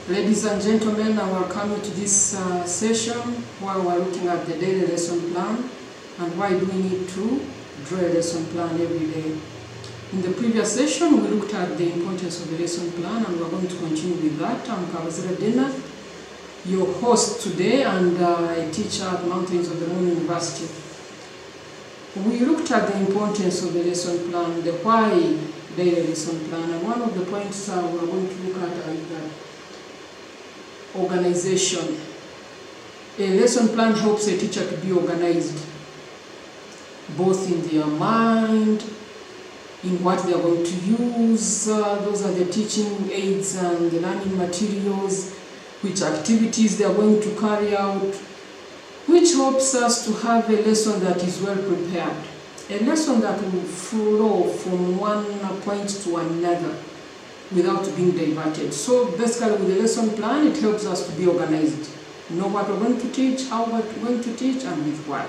Ladies and gentlemen, I welcome you to this session where we're looking at the daily lesson plan and why do we need to draw a lesson plan every day. In the previous session, we looked at the importance of the lesson plan and we're going to continue with that. I'm Kawazira Dena, your host today and a teacher at Mountains of the Moon University. We looked at the importance of the lesson plan, the why daily lesson plan, and one of the points we're going to look at is that organization. A lesson plan helps a teacher to be organized, both in their mind, in what they are going to use. Those are the teaching aids and the learning materials, which activities they are going to carry out, which helps us to have a lesson that is well prepared, a lesson that will flow from one point to another without being diverted. So basically with the lesson plan, it helps us to be organized, know what we're going to teach, how we're going to teach, and with what.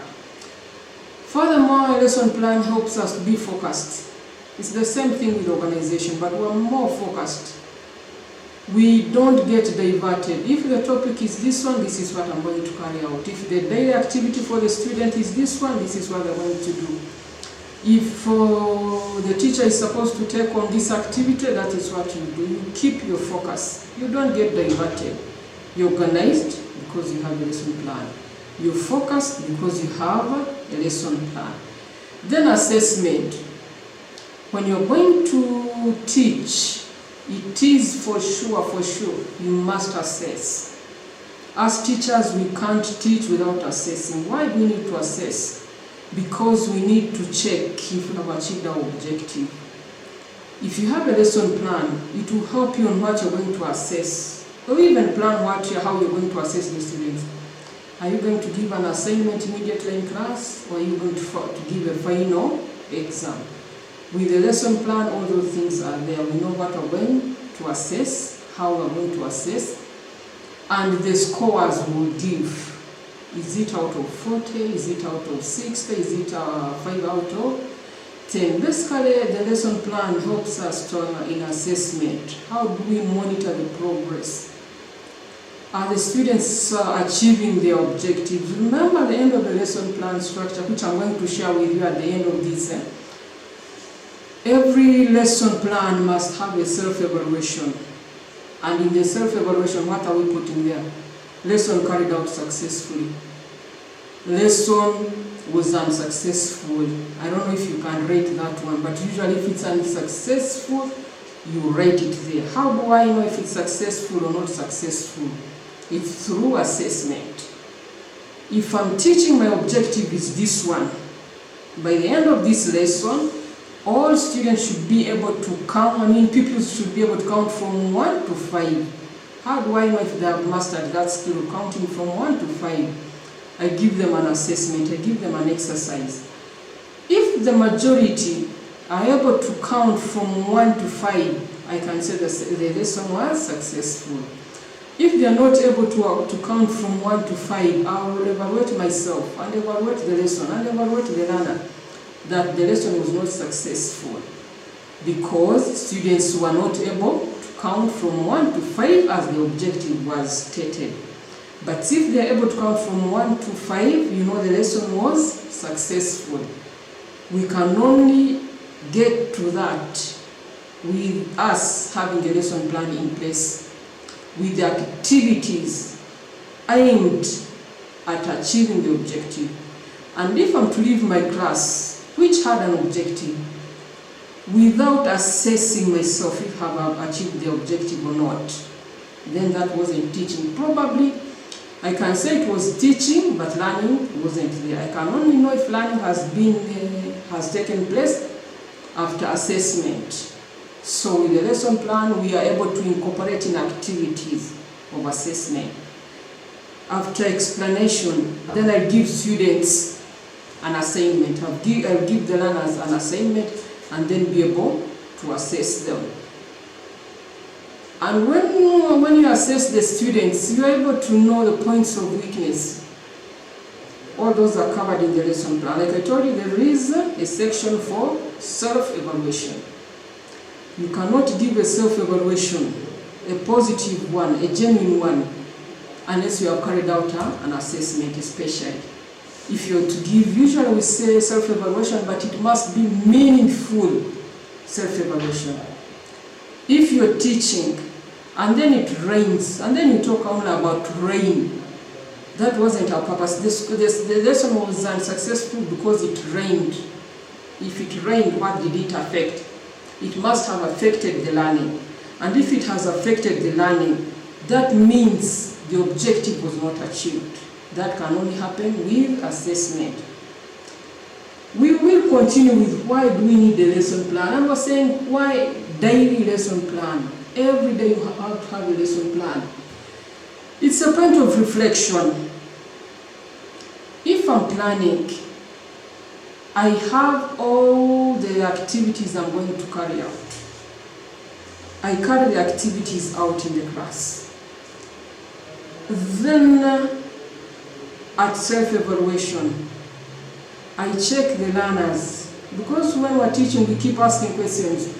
Furthermore, a lesson plan helps us to be focused. It's the same thing with organization, but we're more focused. We don't get diverted. If the topic is this one, this is what I'm going to carry out. If the daily activity for the student is this one, this is what they're going to do. If the teacher is supposed to take on this activity, that is what you do. You keep your focus. You don't get diverted. You're organized because you have a lesson plan. You're focused because you have a lesson plan. Then assessment. When you're going to teach, it is for sure, you must assess. As teachers, we can't teach without assessing. Why do we need to assess? Because we need to check if we have achieved our objective. If you have a lesson plan, it will help you on what you're going to assess, or even plan how you're going to assess the students. Are you going to give an assignment immediately in class, or are you going to give a final exam? With the lesson plan, all those things are there. We know what we're going to assess, how we're going to assess, and the scores will give. Is it out of 40? Is it out of 60? Is it 5 out of 10? Basically, the lesson plan helps us in assessment. How do we monitor the progress? Are the students achieving their objectives? Remember the end of the lesson plan structure, which I'm going to share with you at the end of this. Every lesson plan must have a self-evaluation. And in the self-evaluation, what are we putting there? Lesson carried out successfully. Lesson was unsuccessful. I don't know if you can rate that one, but usually if it's unsuccessful, you rate it there. How do I know if it's successful or not successful? It's through assessment. If I'm teaching, my objective is this one. By the end of this lesson, all students should be able to count, pupils should be able to count from 1 to 5. How do I know if they have mastered that skill, counting from 1 to 5? I give them an assessment, I give them an exercise. If the majority are able to count from 1 to 5, I can say the lesson was successful. If they are not able to count from 1 to 5, I will evaluate myself and evaluate the lesson and evaluate the learner that the lesson was not successful because students were not able count from 1 to 5 as the objective was stated. But if they are able to count from 1 to 5, you know the lesson was successful. We can only get to that with us having a lesson plan in place, with the activities aimed at achieving the objective. And if I'm to leave my class, which had an objective, without assessing myself if I have achieved the objective or not, then that wasn't teaching. Probably I can say it was teaching, but learning wasn't there. I can only know if learning has taken place after assessment. So with the lesson plan, we are able to incorporate in activities of assessment. After explanation, then I give students an assignment. I'll give the learners an assignment and then be able to assess them. And when you assess the students, you're able to know the points of weakness. All those are covered in the lesson plan. Like I told you, there is a section for self-evaluation. You cannot give a self-evaluation a positive one, a genuine one, unless you have carried out an assessment especially. If you're to give, usually we say self-evaluation, but it must be meaningful self-evaluation. If you're teaching and then it rains, and then you talk only about rain, that wasn't our purpose. The lesson was unsuccessful because it rained. If it rained, what did it affect? It must have affected the learning. And if it has affected the learning, that means the objective was not achieved. That can only happen with assessment. We will continue with why do we need a lesson plan. And we're saying why daily lesson plan. Every day you have to have a lesson plan. It's a point of reflection. If I'm planning, I have all the activities I'm going to carry out. I carry the activities out in the class. Then at self-evaluation, I check the learners, because when we're teaching we keep asking questions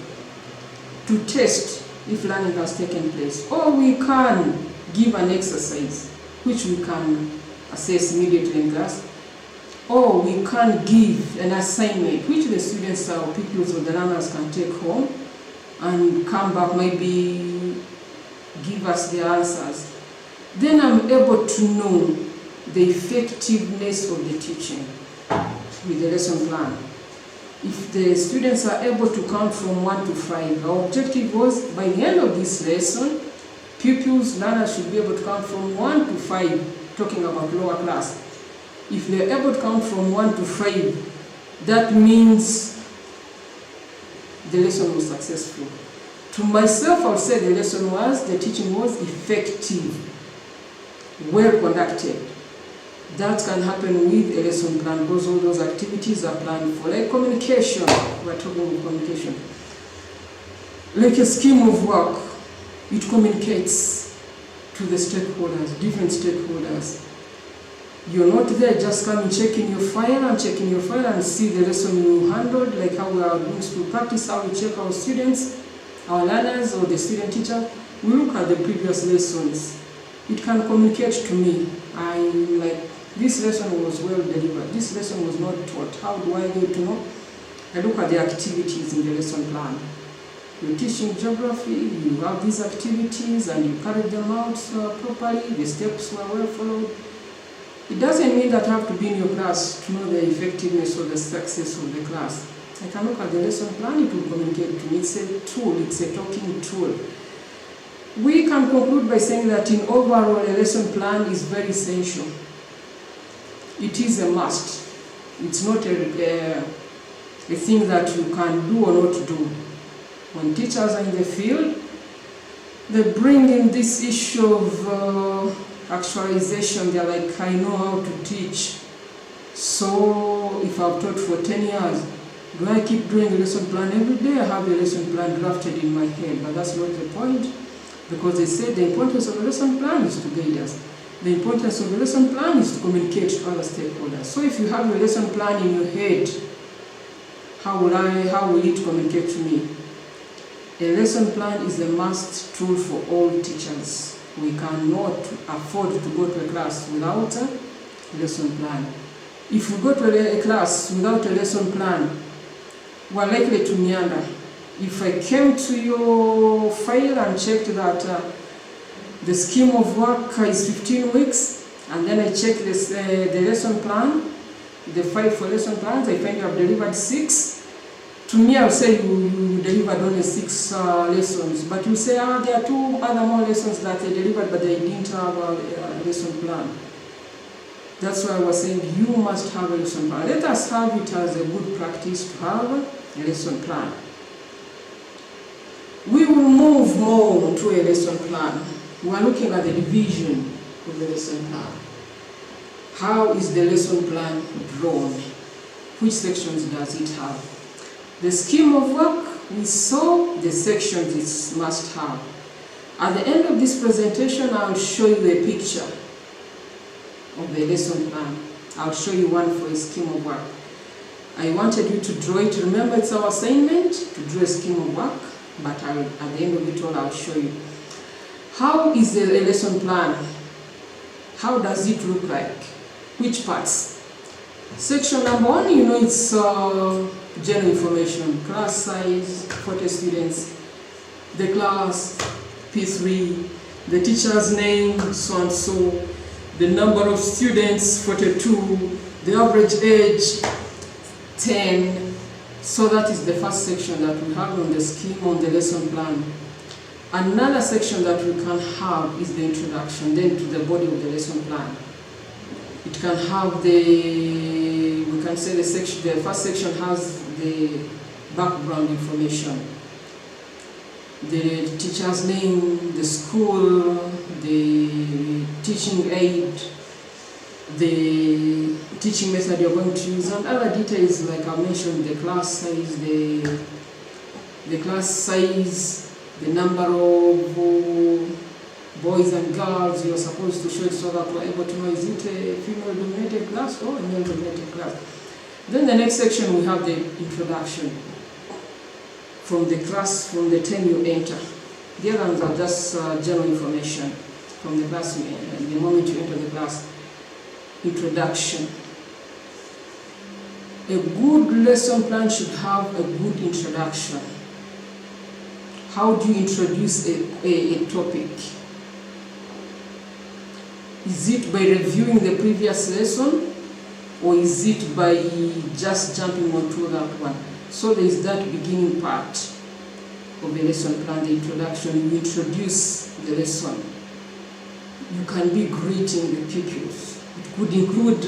to test if learning has taken place. Or we can give an exercise which we can assess immediately in class. Or we can give an assignment which the students or pupils or the learners can take home and come back, maybe give us the answers. Then I'm able to know the effectiveness of the teaching with the lesson plan. If the students are able to count from 1 to 5, our objective was by the end of this lesson, pupils, learners should be able to count from 1 to 5, talking about lower class. If they're able to count from 1 to 5, that means the lesson was successful. To myself, I would say the teaching was effective, well conducted. That can happen with a lesson plan because all those activities are planned for. Like communication, we're talking about communication. Like a scheme of work, it communicates to the stakeholders, different stakeholders. You're not there just coming checking your file and see the lesson you handled, like how we are doing school practice, how we check our students, our learners or the student teacher. We look at the previous lessons. It can communicate to me. I'm like, this lesson was well delivered, this lesson was not taught. How do I get to know? I look at the activities in the lesson plan. You're teaching geography, you have these activities and you carry them out properly, the steps were well followed. It doesn't mean that I have to be in your class to know the effectiveness or the success of the class. I can look at the lesson plan, it will communicate to me. It's a tool, it's a talking tool. We can conclude by saying that in overall, a lesson plan is very essential. It is a must. It's not a thing that you can do or not do. When teachers are in the field, they bring in this issue of actualization. They're like, I know how to teach. So if I've taught for 10 years, do I keep doing a lesson plan every day? I have a lesson plan drafted in my head, but that's not the point. Because they said the importance of a lesson plan is to guide us. The importance of a lesson plan is to communicate to other stakeholders. So if you have a lesson plan in your head, how will it communicate to me? A lesson plan is a must tool for all teachers. We cannot afford to go to a class without a lesson plan. If we go to a class without a lesson plan, we're likely to meander. If I came to your file and checked that the scheme of work is 15 weeks, and then I check this, the lesson plan, the file for lesson plans, I find you have delivered 6. To me, I'll say you delivered only 6 lessons, but you say, there are 2 other more lessons that I delivered, but they didn't have a lesson plan. That's why I was saying you must have a lesson plan. Let us have it as a good practice to have a lesson plan. We will move more to a lesson plan. We are looking at the division of the lesson plan. How is the lesson plan drawn? Which sections does it have? The scheme of work, we saw the sections it must have. At the end of this presentation, I'll show you a picture of the lesson plan. I'll show you one for a scheme of work. I wanted you to draw it. Remember, it's our assignment to draw a scheme of work, but at the end of it all, I'll show you. How is a lesson plan? How does it look like? Which parts? Section number 1, you know, it's general information, class size, 40 students, the class, P3, the teacher's name, so and so, the number of students, 42, the average age, 10. So that is the first section that we have on the scheme, on the lesson plan. Another section that we can have is the introduction, then to the body of the lesson plan. It can have we can say the first section has the background information, the teacher's name, the school, the teaching aid, the teaching method you're going to use, and other details like I mentioned, the class size, the number of boys and girls you're supposed to show it so that we're able to know, is it a female-dominated class or a male-dominated class. Then the next section we have the introduction. From the class, from the time you enter. The other ones are just general information from the class you enter, the moment you enter the class. Introduction. A good lesson plan should have a good introduction. How do you introduce a topic? Is it by reviewing the previous lesson, or is it by just jumping onto that one? So there is that beginning part of the lesson plan, the introduction. You introduce the lesson. You can be greeting the pupils. It could include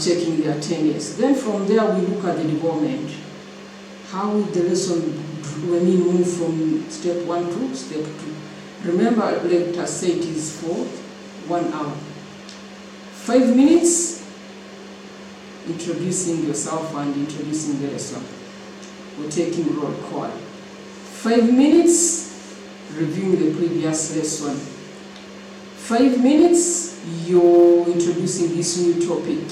checking the attendance. Then from there we look at the development. How will the lesson move from step 1 to step 2? Remember, let us say it is for 1 hour. 5 minutes, introducing yourself and introducing the lesson. We're taking roll call. 5 minutes, reviewing the previous lesson. 5 minutes, you're introducing this new topic.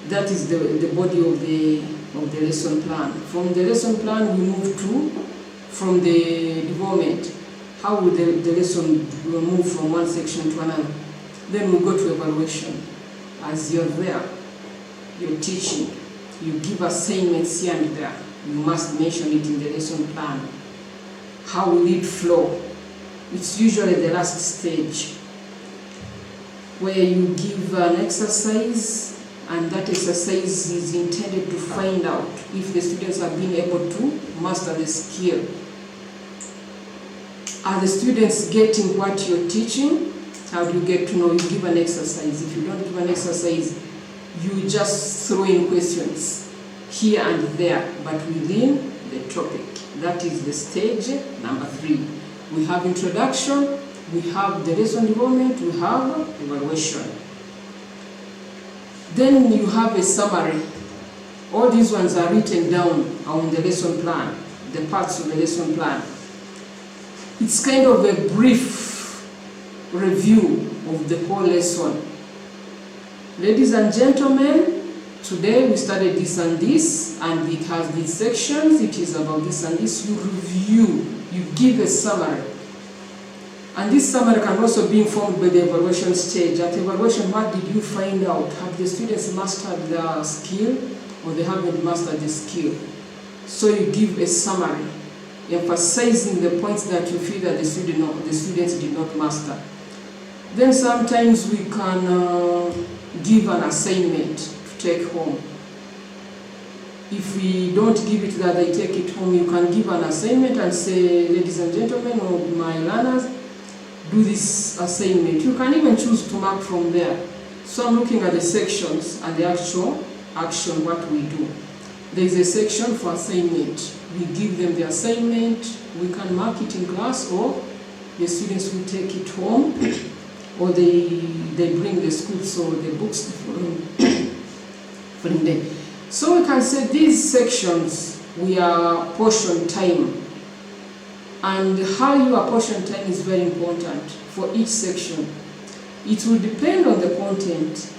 That is the body of the lesson plan. From the lesson plan, we move to, from the development, how will the lesson will move from one section to another. Then we go to evaluation. As you're there, you're teaching, you give assignments here and there. You must mention it in the lesson plan. How will it flow? It's usually the last stage, where you give an exercise, and that exercise is intended to find out if the students are being able to master the skill. Are the students getting what you're teaching? How do you get to know? You give an exercise. If you don't give an exercise, you just throw in questions here and there, but within the topic. That is the stage number 3. We have introduction, we have the lesson development, we have evaluation. Then you have a summary. All these ones are written down on the lesson plan, the parts of the lesson plan. It's kind of a brief review of the whole lesson. Ladies and gentlemen, today we studied this and this, and it has these sections, it is about this and this. You review, you give a summary. And this summary can also be informed by the evaluation stage. At evaluation, what did you find out? Have the students mastered the skill, or they haven't mastered the skill? So you give a summary, emphasizing the points that you feel that the students did not master. Then sometimes we can give an assignment to take home. If we don't give it that they take it home, you can give an assignment and say, ladies and gentlemen, or my learners, do this assignment. You can even choose to mark from there. So I'm looking at the sections and the actual action, what we do. There is a section for assignment. We give them the assignment, we can mark it in class, or the students will take it home, or they bring the school, so the books for them. So we can say these sections, we are portion time. And how you apportion time is very important for each section. It will depend on the content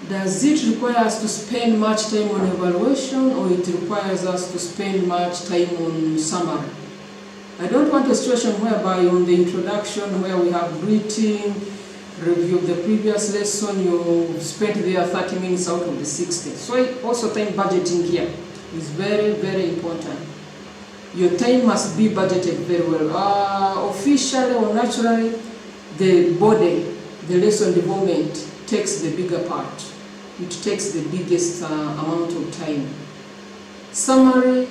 Does it require us to spend much time on evaluation, or it requires us to spend much time on summary? I don't want a situation whereby on the introduction, where we have greeting, review of the previous lesson, you spent there 30 minutes out of the 60. So also time budgeting here is very, very important. Your time must be budgeted very well. Officially or naturally, the body, the lesson development takes the bigger part. It takes the biggest amount of time. Summary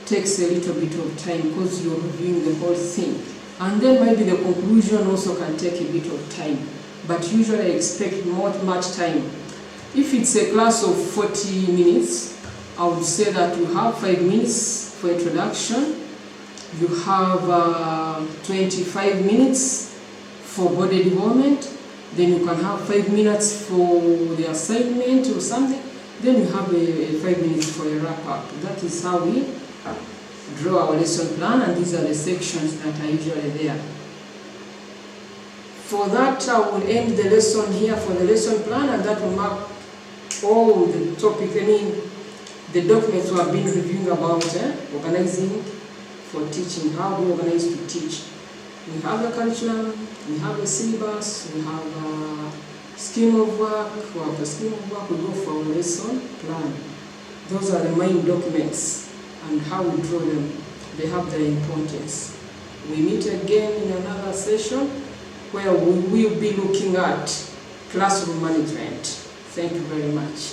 takes a little bit of time because you're reviewing the whole thing. And then maybe the conclusion also can take a bit of time. But usually I expect not much time. If it's a class of 40 minutes, I would say that you have 5 minutes for introduction. You have 25 minutes for body development. Then you can have 5 minutes for the assignment or something. Then you have a 5 minutes for a wrap-up. That is how we draw our lesson plan, and these are the sections that are usually there. For that, I will end the lesson here for the lesson plan, and that will mark all the topics, the documents we have been reviewing about organizing for teaching, how we organize to teach. We have a curriculum, we have a syllabus, we have a scheme of work. For the scheme of work, we go for our lesson plan. Those are the main documents, and how we draw them. They have their importance. We meet again in another session where we will be looking at classroom management. Thank you very much.